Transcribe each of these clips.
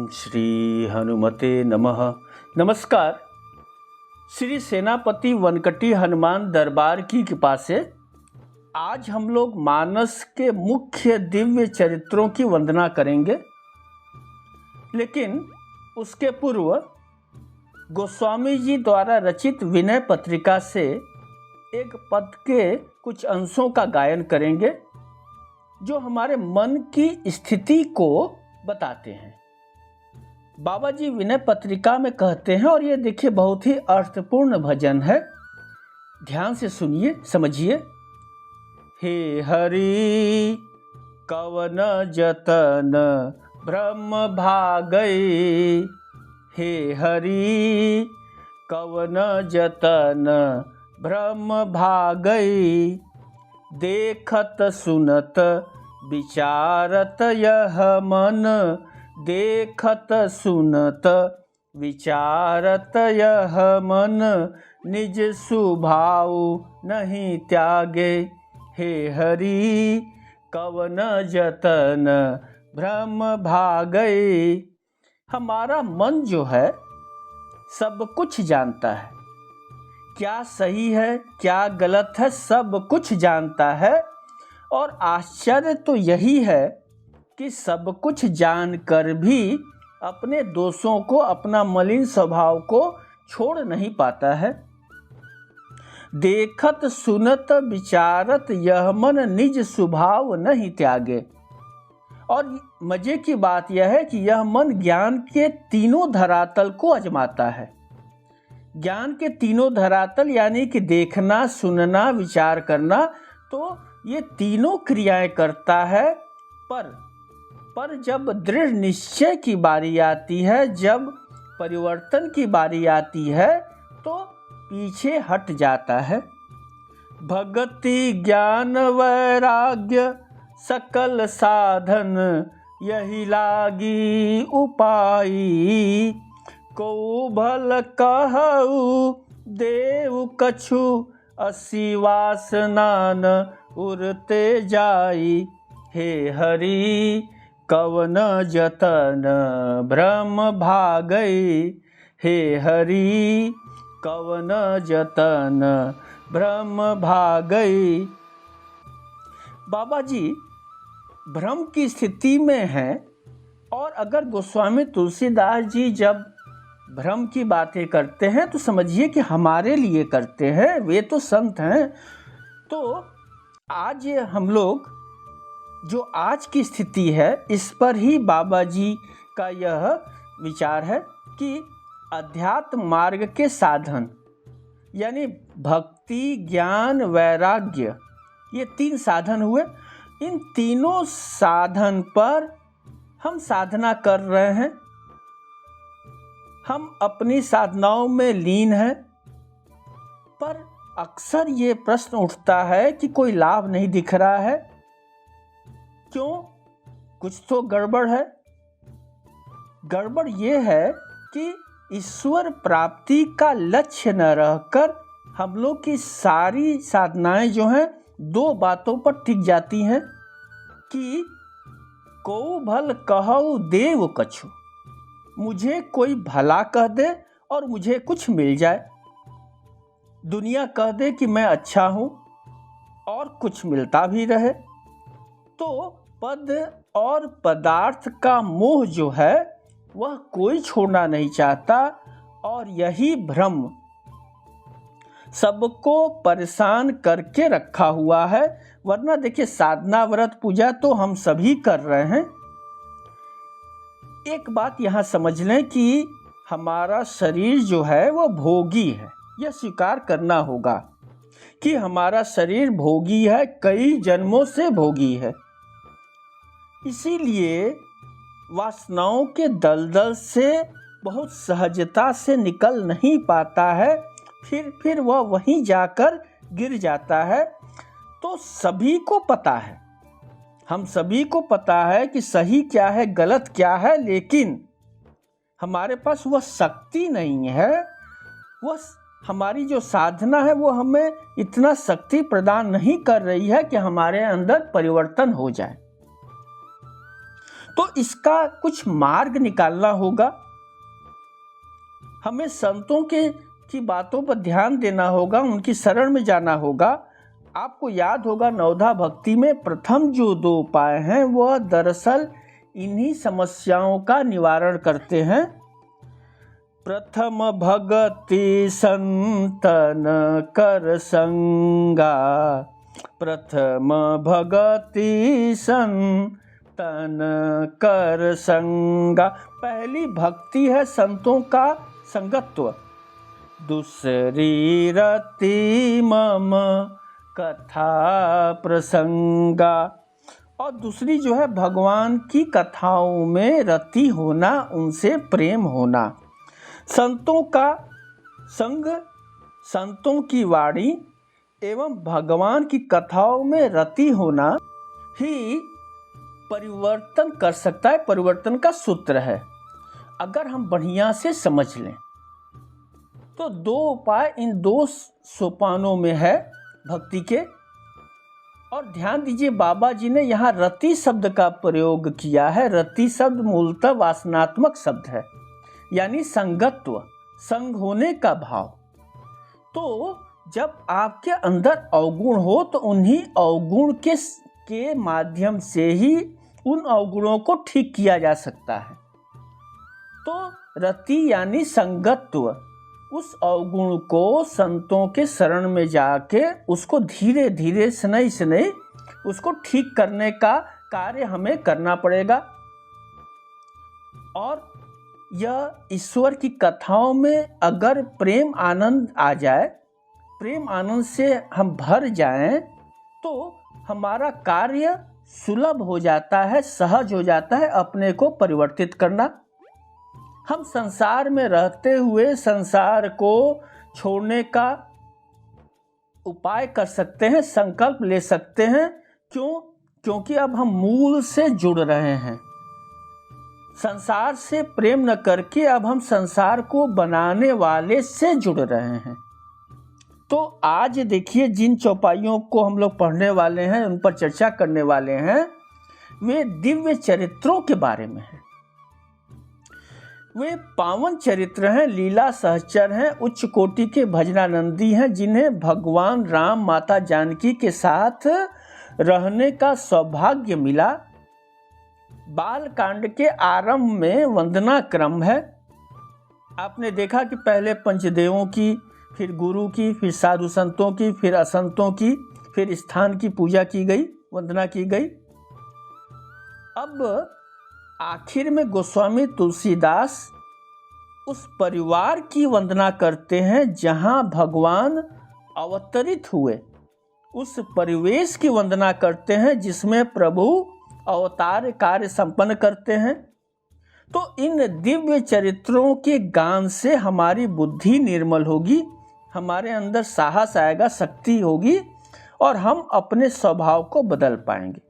ओम श्री हनुमते नमः। नमस्कार। श्री सेनापति वनकटी हनुमान दरबार की कृपा से आज हम लोग मानस के मुख्य दिव्य चरित्रों की वंदना करेंगे, लेकिन उसके पूर्व गोस्वामी जी द्वारा रचित विनय पत्रिका से एक पद के कुछ अंशों का गायन करेंगे जो हमारे मन की स्थिति को बताते हैं। बाबा जी विनय पत्रिका में कहते हैं, और ये देखिए बहुत ही अर्थपूर्ण भजन है, ध्यान से सुनिए समझिए। हे हरि कवन जतन ब्रह्म भागई, हे हरि कवन जतन ब्रह्म भागई, देखत सुनत विचारत यह मन, देखत सुनत विचारत यह मन, निज स्वभाव नहीं त्यागे, हे हरि कवन जतन ब्रह्म भागई। हमारा मन जो है सब कुछ जानता है, क्या सही है क्या गलत है सब कुछ जानता है। और आश्चर्य तो यही है कि सब कुछ जानकर भी अपने दोषों को, अपना मलिन स्वभाव को छोड़ नहीं पाता है। देखत सुनत विचारत यह मन, निज स्वभाव नहीं त्यागे। और मजे की बात यह है कि यह मन ज्ञान के तीनों धरातल को आजमाता है। ज्ञान के तीनों धरातल यानी कि देखना, सुनना, विचार करना, तो ये तीनों क्रियाएं करता है। पर जब दृढ़ निश्चय की बारी आती है, जब परिवर्तन की बारी आती है, तो पीछे हट जाता है। भक्ति ज्ञान वैराग्य सकल साधन, यही लागी उपाई, को भल कहऊ देव कछु, असी वासना न उरते जाई, हे हरि कवन जतन ब्रह्म भागई, हे हरि कवन जतन ब्रह्म भागई। बाबा जी भ्रम की स्थिति में हैं, और अगर गोस्वामी तुलसीदास जी जब भ्रम की बातें करते हैं तो समझिए कि हमारे लिए करते हैं, वे तो संत हैं। तो आज हम लोग जो आज की स्थिति है इस पर ही बाबा जी का यह विचार है कि अध्यात्म मार्ग के साधन यानी भक्ति ज्ञान वैराग्य, ये तीन साधन हुए। इन तीनों साधन पर हम साधना कर रहे हैं, हम अपनी साधनाओं में लीन हैं, पर अक्सर ये प्रश्न उठता है कि कोई लाभ नहीं दिख रहा है, क्यों? कुछ तो गड़बड़ है। गड़बड़ ये है कि ईश्वर प्राप्ति का लक्ष्य न रहकर हम लोग की सारी साधनाएं जो हैं दो बातों पर टिक जाती हैं कि को भल कहऊ देव कछु, मुझे कोई भला कह दे और मुझे कुछ मिल जाए। दुनिया कह दे कि मैं अच्छा हूँ और कुछ मिलता भी रहे। तो पद और पदार्थ का मोह जो है वह कोई छोड़ना नहीं चाहता, और यही भ्रम सबको परेशान करके रखा हुआ है। वरना देखिए साधना व्रत पूजा तो हम सभी कर रहे हैं। एक बात यहाँ समझ लें कि हमारा शरीर जो है वह भोगी है, यह स्वीकार करना होगा कि हमारा शरीर भोगी है, कई जन्मों से भोगी है। इसीलिए वासनाओं के दलदल से बहुत सहजता से निकल नहीं पाता है, फिर वह वहीं जाकर गिर जाता है। तो सभी को पता है, हम सभी को पता है कि सही क्या है गलत क्या है, लेकिन हमारे पास वह शक्ति नहीं है। वह हमारी जो साधना है वो हमें इतना शक्ति प्रदान नहीं कर रही है कि हमारे अंदर परिवर्तन हो जाए। तो इसका कुछ मार्ग निकालना होगा। हमें संतों की बातों पर ध्यान देना होगा, उनकी शरण में जाना होगा। आपको याद होगा नवधा भक्ति में प्रथम जो 2 उपाय हैं वह दरअसल इन्हीं समस्याओं का निवारण करते हैं। प्रथम भगति संतन कर संगा, प्रथम भगति संतन कर संगा। पहली भक्ति है संतों का संगत्व। दूसरी रति मम कथा प्रसंगा, और दूसरी जो है भगवान की कथाओं में रति होना, उनसे प्रेम होना। संतों का संग, संतों की वाणी एवं भगवान की कथाओं में रति होना ही परिवर्तन कर सकता है, परिवर्तन का सूत्र है। अगर हम बढ़िया से समझ लें तो 2 उपाय इन 2 सोपानों में है भक्ति के। और ध्यान दीजिए बाबा जी ने यहाँ रति शब्द का प्रयोग किया है। रति शब्द मूलतः वासनात्मक शब्द है, यानी संगत्व, संग होने का भाव। तो जब आपके अंदर अवगुण हो तो उन्हीं अवगुण के माध्यम से ही उन अवगुणों को ठीक किया जा सकता है। तो रति यानी संगत्व, उस अवगुण को संतों के शरण में जाके उसको धीरे धीरे स्नेह स्नेह उसको ठीक करने का कार्य हमें करना पड़ेगा। और यह ईश्वर की कथाओं में अगर प्रेम आनंद आ जाए, प्रेम आनंद से हम भर जाएं, तो हमारा कार्य सुलभ हो जाता है, सहज हो जाता है अपने को परिवर्तित करना। हम संसार में रहते हुए संसार को छोड़ने का उपाय कर सकते हैं, संकल्प ले सकते हैं। क्यों? क्योंकि अब हम मूल से जुड़ रहे हैं। संसार से प्रेम न करके अब हम संसार को बनाने वाले से जुड़ रहे हैं। तो आज देखिए जिन चौपाइयों को हम लोग पढ़ने वाले हैं, उन पर चर्चा करने वाले हैं, वे दिव्य चरित्रों के बारे में हैं। वे पावन चरित्र हैं, लीला सहचर हैं, उच्च कोटि के भजनानंदी हैं, जिन्हें भगवान राम माता जानकी के साथ रहने का सौभाग्य मिला। बाल कांड के आरंभ में वंदना क्रम है। आपने देखा कि पहले पंचदेवों की, फिर गुरु की, फिर साधु संतों की, फिर असंतों की, फिर स्थान की पूजा की गई, वंदना की गई। अब आखिर में गोस्वामी तुलसीदास उस परिवार की वंदना करते हैं जहां भगवान अवतरित हुए, उस परिवेश की वंदना करते हैं जिसमें प्रभु अवतार कार्य संपन्न करते हैं। तो इन दिव्य चरित्रों के गान से हमारी बुद्धि निर्मल होगी, हमारे अंदर साहस आएगा, शक्ति होगी, और हम अपने स्वभाव को बदल पाएंगे।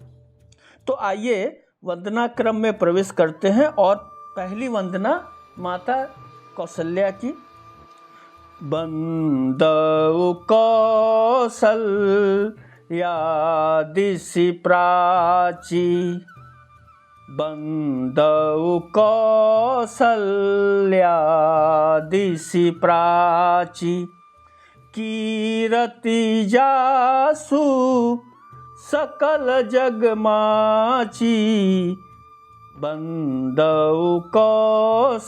तो आइए वंदना क्रम में प्रवेश करते हैं। और पहली वंदना माता कौशल्या की। बंदौ कौशल्यादिसि प्राची, बंदौ कौशल्यादिसि प्राची, कीरति जासु सकल जगमाची, बंदौ कौशल्यादिसि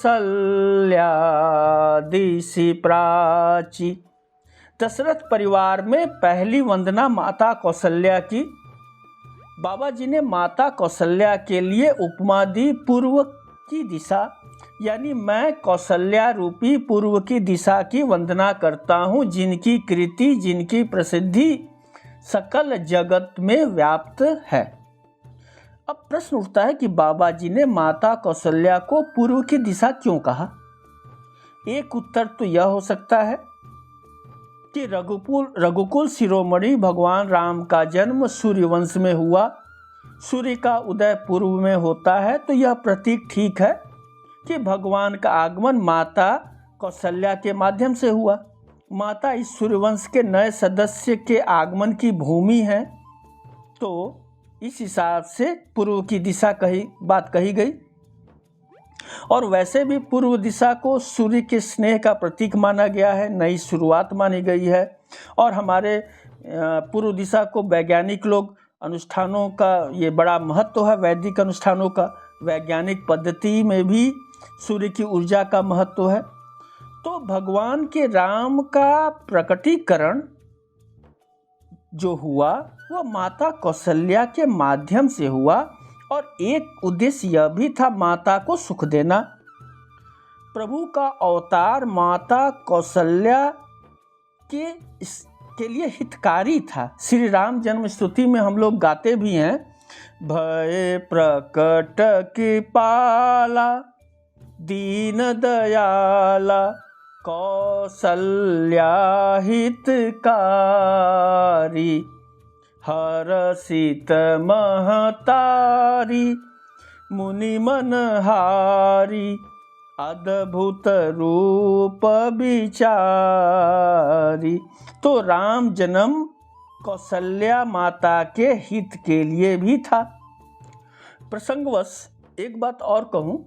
प्राची। दशरथ परिवार में पहली वंदना माता कौशल्या की। बाबा जी ने माता कौशल्या के लिए उपमा दी पूर्व की दिशा, यानी मैं कौशल्या रूपी पूर्व की दिशा की वंदना करता हूँ, जिनकी कृति, जिनकी प्रसिद्धि सकल जगत में व्याप्त है। अब प्रश्न उठता है कि बाबा जी ने माता कौशल्या को पूर्व की दिशा क्यों कहा? एक उत्तर तो यह हो सकता है कि रघुकुल शिरोमणि भगवान राम का जन्म सूर्य वंश में हुआ, सूर्य का उदय पूर्व में होता है, तो यह प्रतीक ठीक है कि भगवान का आगमन माता कौशल्या के माध्यम से हुआ। माता इस सूर्यवंश के नए सदस्य के आगमन की भूमि है। तो इस हिसाब से पूर्व की दिशा बात कही गई। और वैसे भी पूर्व दिशा को सूर्य के स्नेह का प्रतीक माना गया है, नई शुरुआत मानी गई है। और हमारे पूर्व दिशा को वैज्ञानिक लोग अनुष्ठानों का ये बड़ा महत्व है, वैदिक अनुष्ठानों का, वैज्ञानिक पद्धति में भी सूर्य की ऊर्जा का महत्व है। तो भगवान के राम का प्रकटीकरण जो हुआ वह माता कौशल्या के माध्यम से हुआ, और एक उद्देश्य यह भी था माता को सुख देना। प्रभु का अवतार माता कौशल्या के लिए हितकारी था। श्री राम जन्म स्तुति में हम लोग गाते भी हैं, भय प्रकट कृपाला दीन दयाला कौशल्या हितकारी हरषित महतारी मुनि मनहारी अद्भुत रूप विचारी। तो राम जन्म कौशल्या माता के हित के लिए भी था। प्रसंगवश एक बात और कहूँ,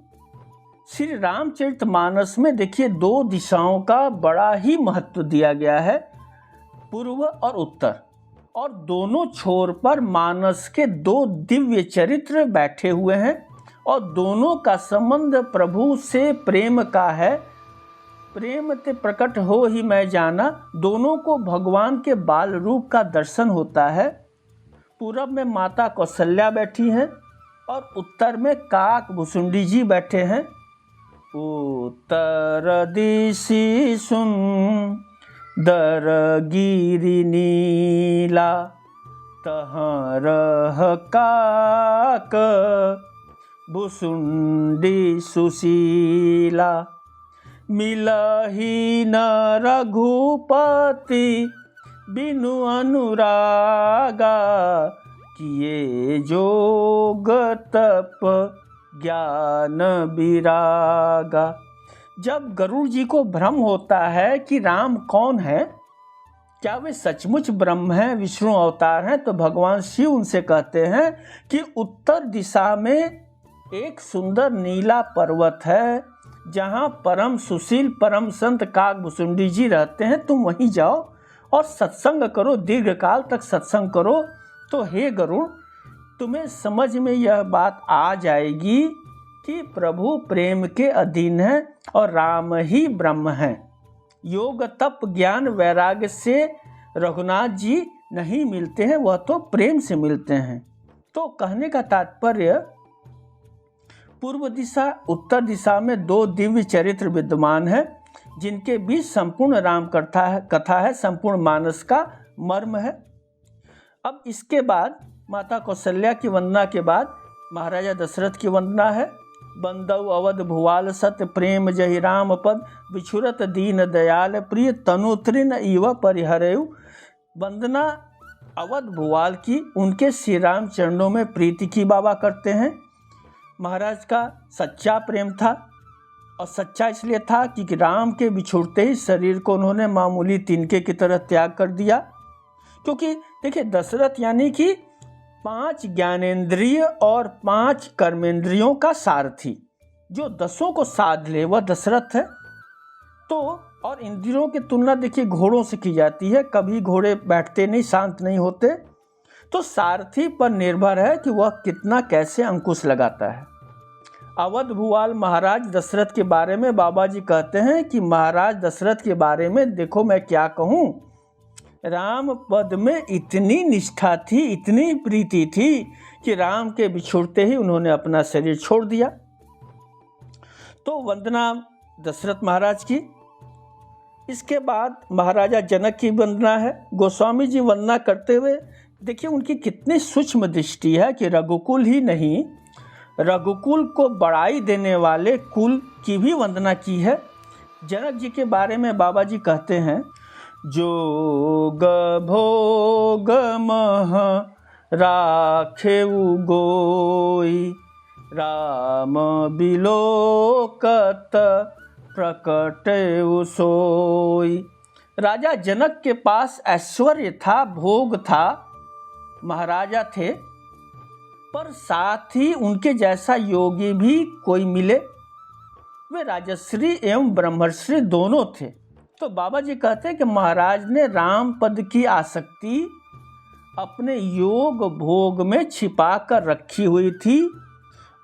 श्री रामचरितमानस में देखिए 2 दिशाओं का बड़ा ही महत्व दिया गया है, पूर्व और उत्तर, और दोनों छोर पर मानस के 2 दिव्य चरित्र बैठे हुए हैं, और दोनों का संबंध प्रभु से प्रेम का है। प्रेम ते प्रकट हो ही मैं जाना, दोनों को भगवान के बाल रूप का दर्शन होता है। पूरब में माता कौशल्या बैठी हैं और उत्तर में काक भुसुंडी जी बैठे हैं। उत्तर दिशि सुंदर गिरि नीला तहाँ रह काक भुसुंडी सुशीला मिलहि न रघुपति बिनु अनुरागा किए जोग तप ज्ञान विरागा। जब गरुड़ जी को भ्रम होता है कि राम कौन है, क्या वे सचमुच ब्रह्म हैं, विष्णु अवतार हैं, तो भगवान शिव उनसे कहते हैं कि उत्तर दिशा में एक सुंदर नीला पर्वत है जहाँ परम सुशील परम संत काक भुसुंडी जी रहते हैं, तुम वहीं जाओ और सत्संग करो, दीर्घ काल तक सत्संग करो। तो हे गरुड़, तुम्हें समझ में यह बात आ जाएगी कि प्रभु प्रेम के अधीन है और राम ही ब्रह्म हैं। योग तप ज्ञान वैराग्य से रघुनाथ जी नहीं मिलते हैं, वह तो प्रेम से मिलते हैं। तो कहने का तात्पर्य, पूर्व दिशा उत्तर दिशा में 2 दिव्य चरित्र विद्यमान है जिनके बीच संपूर्ण राम कथा है, संपूर्ण मानस का मर्म है। अब इसके बाद माता कौशल्या की वंदना के बाद महाराजा दशरथ की वंदना है। बंदौ अवध भुवाल सत्य प्रेम जहि राम पद बिछुरत दीन दयाल प्रिय तनु तृण इव परिहरेउ। वंदना अवध भुवाल की, उनके श्री राम चरणों में प्रीति की बाबा करते हैं। महाराज का सच्चा प्रेम था, और सच्चा इसलिए था कि राम के बिछुड़ते ही शरीर को उन्होंने मामूली तिनके की तरह त्याग कर दिया। क्योंकि देखिए, दशरथ यानी कि 5 ज्ञानेंद्रिय और 5 कर्मेंद्रियों का सारथी, जो 10 को साध ले वह दशरथ है। तो और इंद्रियों की तुलना देखिए घोड़ों से की जाती है, कभी घोड़े बैठते नहीं, शांत नहीं होते। तो सारथी पर निर्भर है कि वह कितना कैसे अंकुश लगाता है। अवध भुवाल महाराज दशरथ के बारे में बाबा जी कहते हैं कि महाराज दशरथ के बारे में देखो मैं क्या कहूँ, राम पद में इतनी निष्ठा थी, इतनी प्रीति थी कि राम के बिछुड़ते ही उन्होंने अपना शरीर छोड़ दिया। तो वंदना दशरथ महाराज की। इसके बाद महाराजा जनक की वंदना है। गोस्वामी जी वंदना करते हुए देखिए उनकी कितनी सूक्ष्म दृष्टि है कि रघुकुल ही नहीं, रघुकुल को बढ़ाई देने वाले कुल की भी वंदना की है। जनक जी के बारे में बाबा जी कहते हैं, जोग भोग मह राखेउ गोई राम बिलोकत प्रकटेउ सोई। राजा जनक के पास ऐश्वर्य था, भोग था, महाराजा थे, पर साथ ही उनके जैसा योगी भी कोई मिले। वे राजश्री एवं ब्रह्मश्री दोनों थे। तो बाबा जी कहते हैं कि महाराज ने राम पद की आसक्ति अपने योग भोग में छिपा कर रखी हुई थी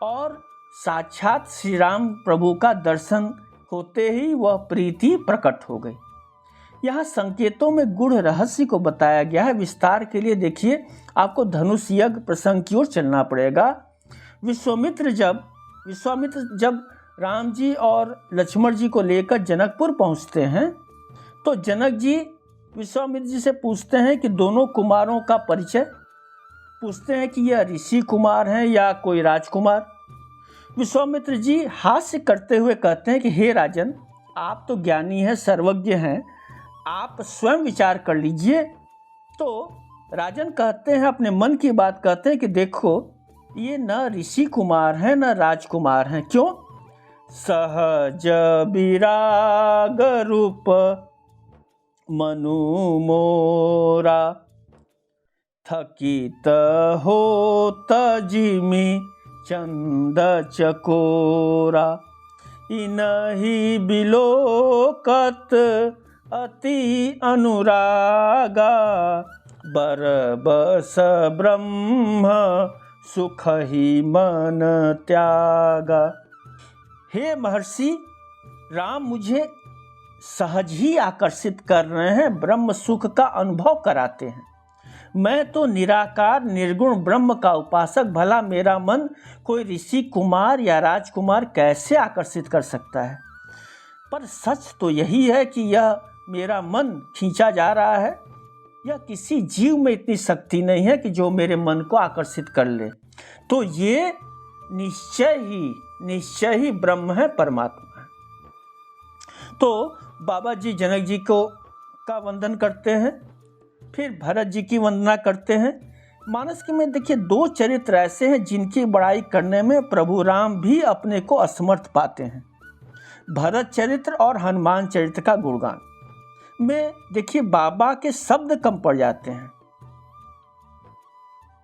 और साक्षात श्री राम प्रभु का दर्शन होते ही वह प्रीति प्रकट हो गई। यहाँ संकेतों में गूढ़ रहस्य को बताया गया है। विस्तार के लिए देखिए, आपको धनुष यज्ञ प्रसंग की ओर चलना पड़ेगा। विश्वामित्र जब राम जी और लक्ष्मण जी को लेकर जनकपुर पहुँचते हैं तो जनक जी विश्वामित्र जी से पूछते हैं कि दोनों कुमारों का परिचय, पूछते हैं कि यह ऋषि कुमार हैं या कोई राजकुमार। विश्वामित्र जी हास्य करते हुए कहते हैं कि हे राजन, आप तो ज्ञानी हैं, सर्वज्ञ हैं, आप स्वयं विचार कर लीजिए। तो राजन कहते हैं, अपने मन की बात कहते हैं कि देखो, ये न ऋषि कुमार हैं न राजकुमार हैं। क्यों? सहज विराग रूप मनु मोरा, थकित हो तजिमी चंद चकोरा, इनहि बिलोकत अति अनुरागा, बरबस ब्रह्म सुख ही मन त्यागा। हे महर्षि, राम मुझे सहज ही आकर्षित कर रहे हैं, ब्रह्म सुख का अनुभव कराते हैं। मैं तो निराकार निर्गुण ब्रह्म का उपासक, भला मेरा मन कोई ऋषि कुमार या राजकुमार कैसे आकर्षित कर सकता है? पर सच तो यही है कि यह मेरा मन खींचा जा रहा है। यह किसी जीव में इतनी शक्ति नहीं है कि जो मेरे मन को आकर्षित कर ले। तो ये निश्चय ही ब्रह्म है, परमात्मा है। तो बाबा जी जनक जी का वंदन करते हैं, फिर भरत जी की वंदना करते हैं। मानस के में देखिए, दो चरित्र ऐसे हैं जिनकी बड़ाई करने में प्रभु राम भी अपने को असमर्थ पाते हैं। भरत चरित्र और हनुमान चरित्र का गुणगान में देखिए, बाबा के शब्द कम पड़ जाते हैं।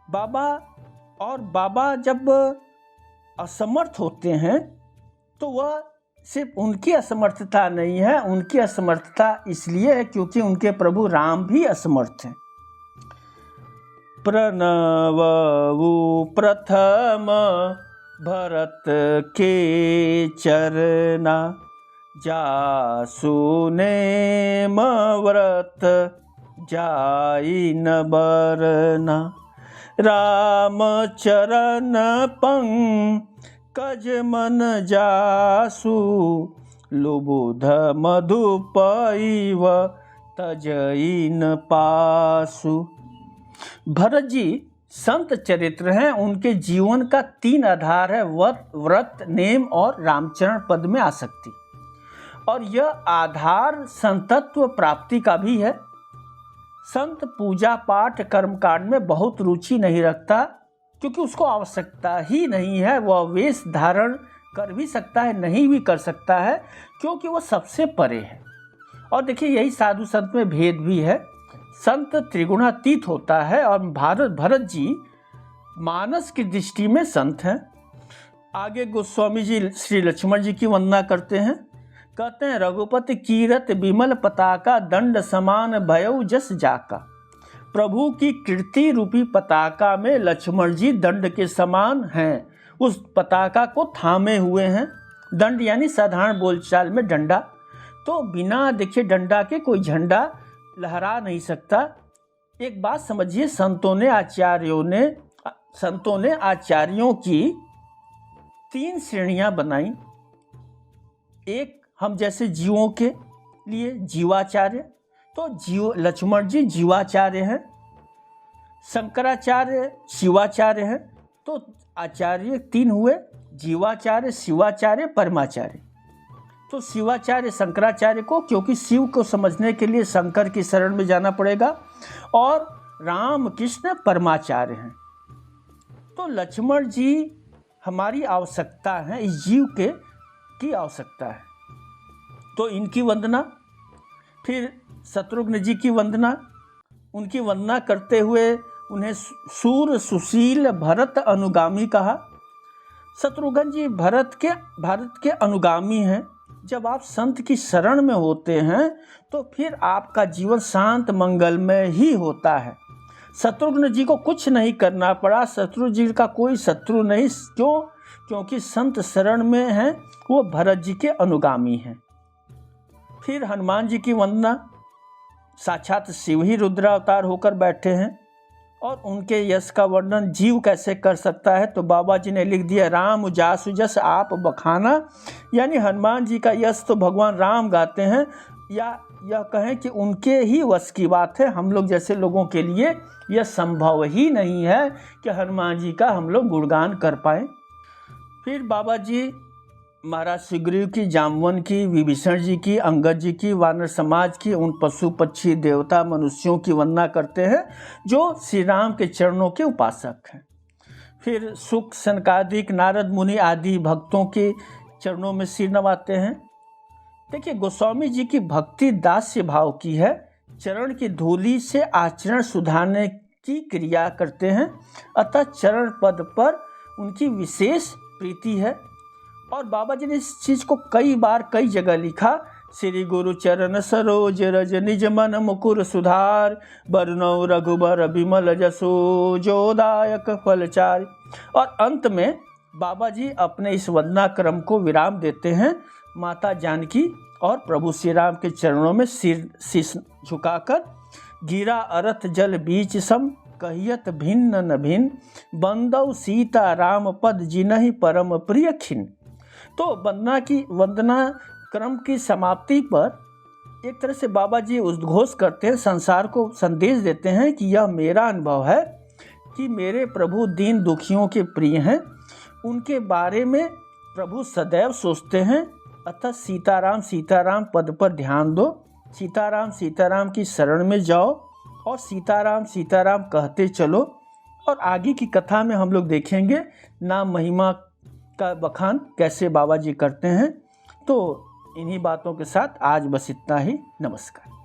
बाबा जब असमर्थ होते हैं तो वह सिर्फ उनकी असमर्थता नहीं है, उनकी असमर्थता इसलिए है क्योंकि उनके प्रभु राम भी असमर्थ हैं। प्रणवु प्रथम भरत के चरना, जासु नेम व्रत जाई न बरना, राम चरण पंकज मन जासु, लुबुध मधुपैव तजई न पासु। भरत जी संत चरित्र हैं। उनके जीवन का 3 आधार है, व्रत, नेम और रामचरण पद में आसक्ति। और यह आधार संतत्व प्राप्ति का भी है। संत पूजा पाठ कर्मकांड में बहुत रुचि नहीं रखता क्योंकि उसको आवश्यकता ही नहीं है। वह वेश धारण कर भी सकता है, नहीं भी कर सकता है, क्योंकि वह सबसे परे है। और देखिए, यही साधु संत में भेद भी है। संत त्रिगुणातीत होता है और भरत जी मानस की दृष्टि में संत हैं। आगे गोस्वामी जी श्री लक्ष्मण जी की वंदना करते हैं। कहते हैं, रघुपति कीरत विमल पताका, दंड समान भयउ जस जाका। प्रभु की कीर्ति रूपी पताका में लक्ष्मण जी दंड के समान हैं। उस पताका को थामे हुए हैं। दंड यानी साधारण बोलचाल में डंडा। तो बिना देखिए डंडा के कोई झंडा लहरा नहीं सकता। एक बात समझिए, संतों ने आचार्यों की 3 श्रेणियां बनाई। एक हम जैसे जीवों के लिए जीवाचार्य, तो लक्ष्मण जी जीवाचार्य हैं। शंकराचार्य शिवाचार्य हैं। तो आचार्य 3 हुए, जीवाचार्य, शिवाचार्य, परमाचार्य। तो शिवाचार्य शंकराचार्य को, क्योंकि शिव को समझने के लिए शंकर की शरण में जाना पड़ेगा, और राम कृष्ण परमाचार्य हैं। तो लक्ष्मण जी हमारी आवश्यकता है, इस जीव की आवश्यकता है। तो इनकी वंदना, फिर शत्रुघ्न जी की वंदना, उनकी वंदना करते हुए उन्हें सूर सुशील भरत अनुगामी कहा। शत्रुघ्न जी भारत के अनुगामी हैं। जब आप संत की शरण में होते हैं तो फिर आपका जीवन शांत मंगलमय ही होता है। शत्रुघ्न जी को कुछ नहीं करना पड़ा, शत्रुघ्न जी का कोई शत्रु नहीं। क्यों? क्योंकि संत शरण में हैं, वो भरत जी के अनुगामी हैं। फिर हनुमान जी की वंदना, साक्षात शिव ही रुद्रावतार होकर बैठे हैं और उनके यश का वर्णन जीव कैसे कर सकता है। तो बाबा जी ने लिख दिया, राम जासु जस आप बखाना, यानी हनुमान जी का यश तो भगवान राम गाते हैं, या यह कहें कि उनके ही वश की बात है। हम लोग जैसे लोगों के लिए यह संभव ही नहीं है कि हनुमान जी का हम लोग गुणगान कर पाएँ। फिर बाबा जी महाराज सुग्रीव की, जामवन की, विभीषण जी की, अंगद जी की, वानर समाज की, उन पशु पक्षी देवता मनुष्यों की वंदना करते हैं जो श्री राम के चरणों के उपासक हैं। फिर सुख, सनकादिक, नारद मुनि आदि भक्तों के चरणों में सिर नवाते हैं। देखिए, गोस्वामी जी की भक्ति दास्य भाव की है। चरण की धूलि से आचरण सुधारने की क्रिया करते हैं, अतः चरण पद पर उनकी विशेष प्रीति है। और बाबा जी ने इस चीज़ को कई बार कई जगह लिखा। श्री गुरु चरण सरोज रज निज मन मुकुर सुधार, बरनौ रघुबर बिमल जसो जोदायक फलचार। और अंत में बाबा जी अपने इस वंदना क्रम को विराम देते हैं। माता जानकी और प्रभु श्री राम के चरणों में सिर शीश झुकाकर, गिरा अरथ जल बीच सम, कहियत भिन्न न भिन्न, बंदौ सीता राम पद जिनहि परम प्रिय खिन। तो वंदना क्रम की समाप्ति पर एक तरह से बाबा जी उद्घोष करते हैं, संसार को संदेश देते हैं कि यह मेरा अनुभव है कि मेरे प्रभु दीन दुखियों के प्रिय हैं, उनके बारे में प्रभु सदैव सोचते हैं। अतः सीताराम सीताराम पद पर ध्यान दो, सीताराम सीताराम की शरण में जाओ और सीताराम सीताराम कहते चलो। और आगे की कथा में हम लोग देखेंगे नाम महिमा का बखान कैसे बाबा जी करते हैं। तो इन्हीं बातों के साथ आज बस इतना ही। नमस्कार।